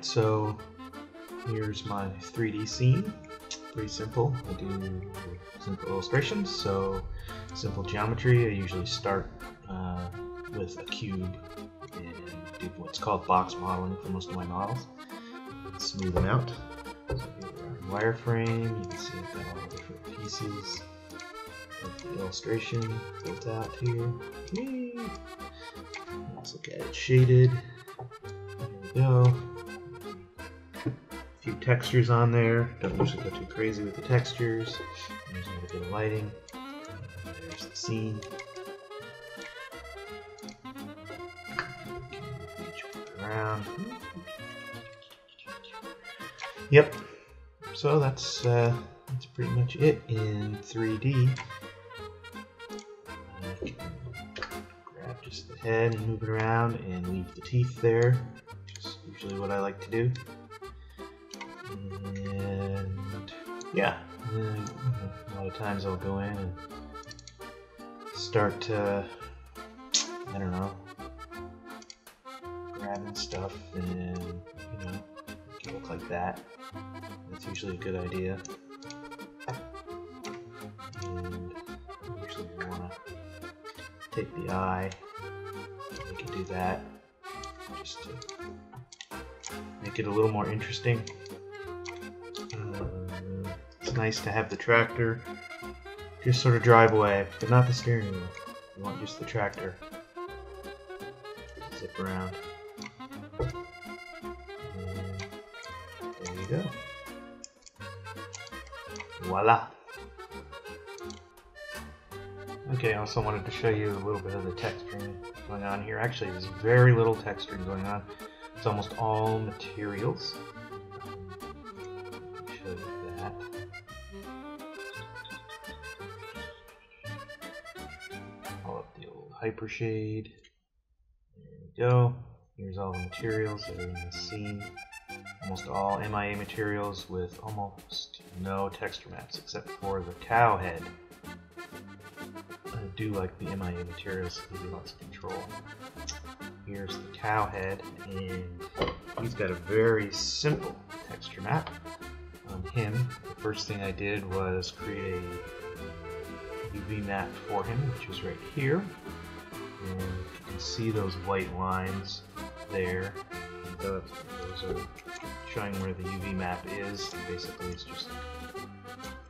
so here's my 3D scene. Pretty simple. I do simple illustrations, so simple geometry. I usually start with a cube and do what's called box modeling for most of my models. Smooth them out. So here we are in wireframe. You can see I've got all the different pieces of the illustration built out here. Yay! Let's look at it shaded. There we go. A few textures on there. Don't usually go too crazy with the textures. There's a little bit of lighting. There's the scene. Around. Yep. So that's pretty much it in 3D. I can grab just the head and move it around and leave the teeth there, which is usually what I like to do. And yeah, a lot of times I'll go in and start to, I don't know, grabbing stuff and, make it look like that. That's usually a good idea. And usually you want to take the eye, you can do that just to make it a little more interesting. It's nice to have the tractor just sort of drive away, but not the steering wheel. You want just the tractor. Zip around. And there you go. Voila! Okay, I also wanted to show you a little bit of the texturing going on here. Actually, there's very little texturing going on. It's almost all materials. Show you that. Pull up the old hypershade. There we go. Here's all the materials that are in the scene. Almost all MIA materials with almost no texture maps except for the cow head. I do like the MIA materials to give you lots of control. Here's the cow head, and he's got a very simple texture map on him. The first thing I did was create a UV map for him, which is right here. And you can see those white lines there. Those are showing where the UV map is. Basically, it's just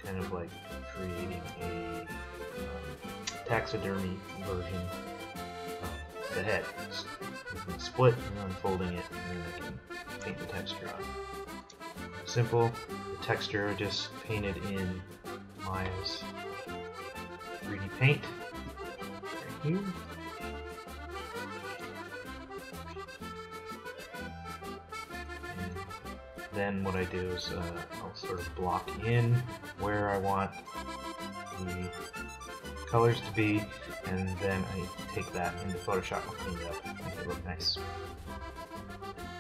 kind of like creating a taxidermy version of the head. Just split and unfolding it, and then I can paint the texture on. Simple. The texture I just painted in Maya's 3D paint right here. Then what I do is I'll sort of block in where I want the colors to be, and then I take that into Photoshop and clean it up and make it look nice.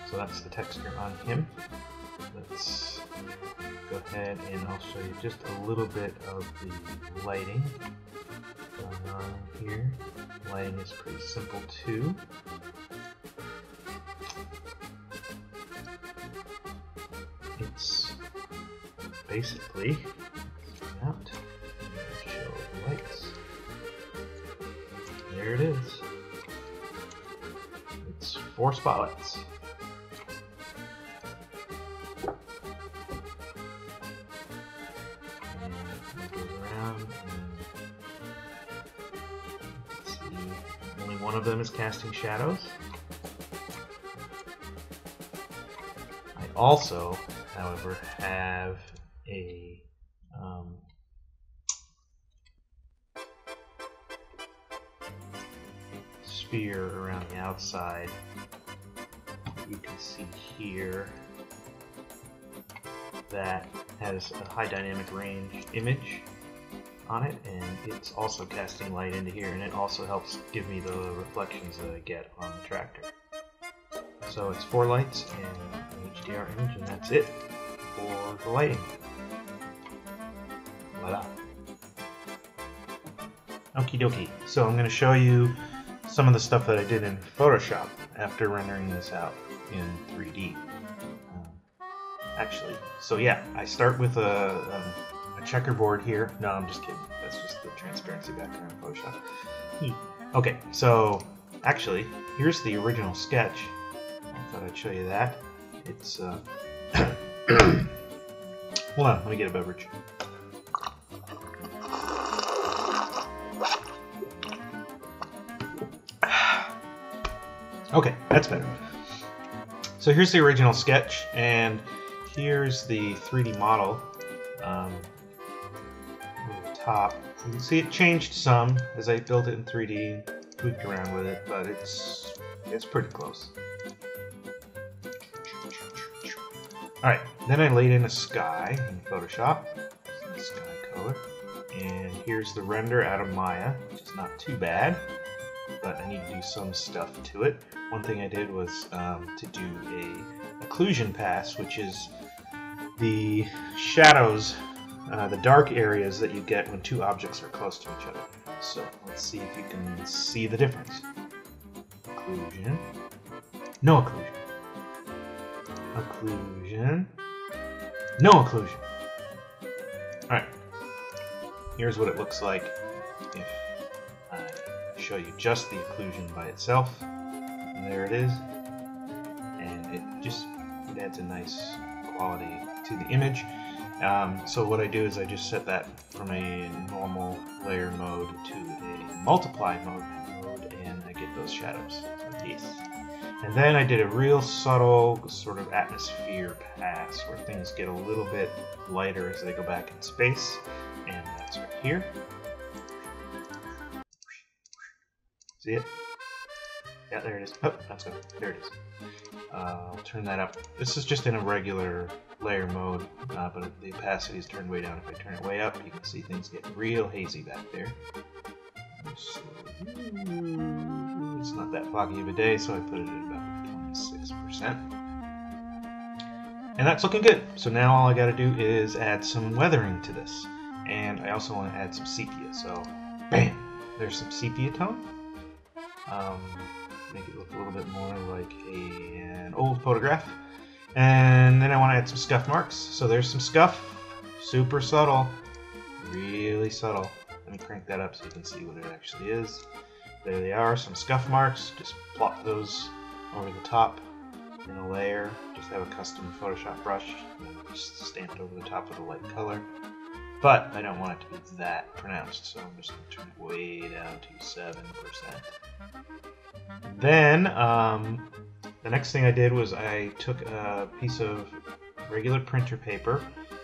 So that's the texture on him. Let's go ahead and I'll show you just a little bit of the lighting going on here. Lighting is pretty simple too. It's basically out. Show the lights. There it is. It's 4 spotlights. And it goes around, and see, only one of them is casting shadows. I also, however, have a sphere around the outside. You can see here that has a high dynamic range image on it, and it's also casting light into here, and it also helps give me the reflections that I get on the tractor. So it's 4 lights and an HDR image, and that's it for the lighting. Voila. Okie dokie. So I'm going to show you some of the stuff that I did in Photoshop after rendering this out in 3D. actually. So yeah, I start with a checkerboard here. No, I'm just kidding. That's just the transparency background in Photoshop. Okay, so actually, here's the original sketch. I thought I'd show you that. It's hold on, let me get a beverage. Okay, that's better. So here's the original sketch, and here's the 3D model. Over the top. You can see it changed some as I built it in 3D, tweaked around with it, but it's pretty close. Alright, then I laid in a sky in Photoshop, sky color, and here's the render out of Maya, which is not too bad, but I need to do some stuff to it. One thing I did was to do a occlusion pass, which is the shadows, the dark areas that you get when two objects are close to each other. So let's see if you can see the difference. Occlusion, no occlusion. Occlusion, no occlusion. Alright, here's what it looks like if I show you just the occlusion by itself. And there it is. And it adds a nice quality to the image. So what I do is I just set that from a normal layer mode to a multiply mode, and I get those shadows. Yes. And then I did a real subtle sort of atmosphere pass where things get a little bit lighter as they go back in space, and that's right here. See it? Yeah, there it is. Oh, that's good. There it is. I'll turn that up. This is just in a regular layer mode, but the opacity is turned way down. If I turn it way up, you can see things get real hazy back there. It's not that foggy of a day, so I put it at about 26%. And that's looking good. So now all I got to do is add some weathering to this. And I also want to add some sepia. So, bam! There's some sepia tone. Make it look a little bit more like an old photograph. And then I want to add some scuff marks. So there's some scuff. Super subtle. Really subtle. Let me crank that up so you can see what it actually is. There they are, some scuff marks. Just plop those over the top in a layer. Just have a custom Photoshop brush and just stamp it over the top with a light color. But I don't want it to be that pronounced, so I'm just going to turn it way down to 7%. Then the next thing I did was I took a piece of regular printer paper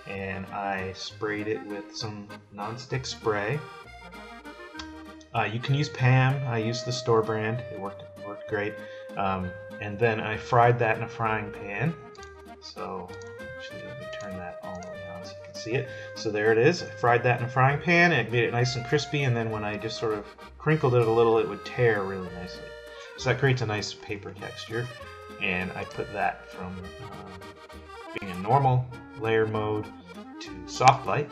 and I sprayed it with some non-stick spray. You can use Pam. I used the store brand. It worked great. And then I fried that in a frying pan. So actually, let me turn that all the way on so you can see it. So there it is. I fried that in a frying pan and it made it nice and crispy. And then when I just sort of crinkled it a little, it would tear really nicely. So that creates a nice paper texture. And I put that from being a normal layer mode to soft light.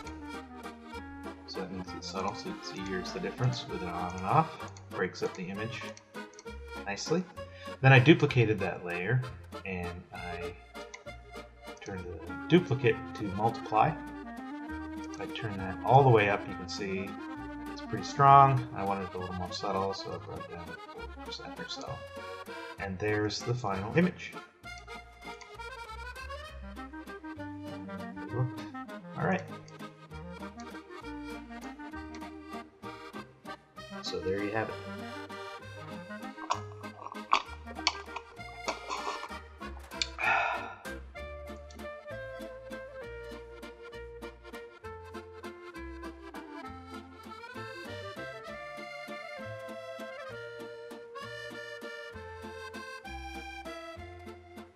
So that means it's subtle, so you can see here's the difference with it on and off. Breaks up the image nicely. Then I duplicated that layer and I turned the duplicate to multiply. If I turn that all the way up, you can see it's pretty strong. I wanted it a little more subtle, so I brought it down to 40% or so. And there's the final image. Alright. So there you have it.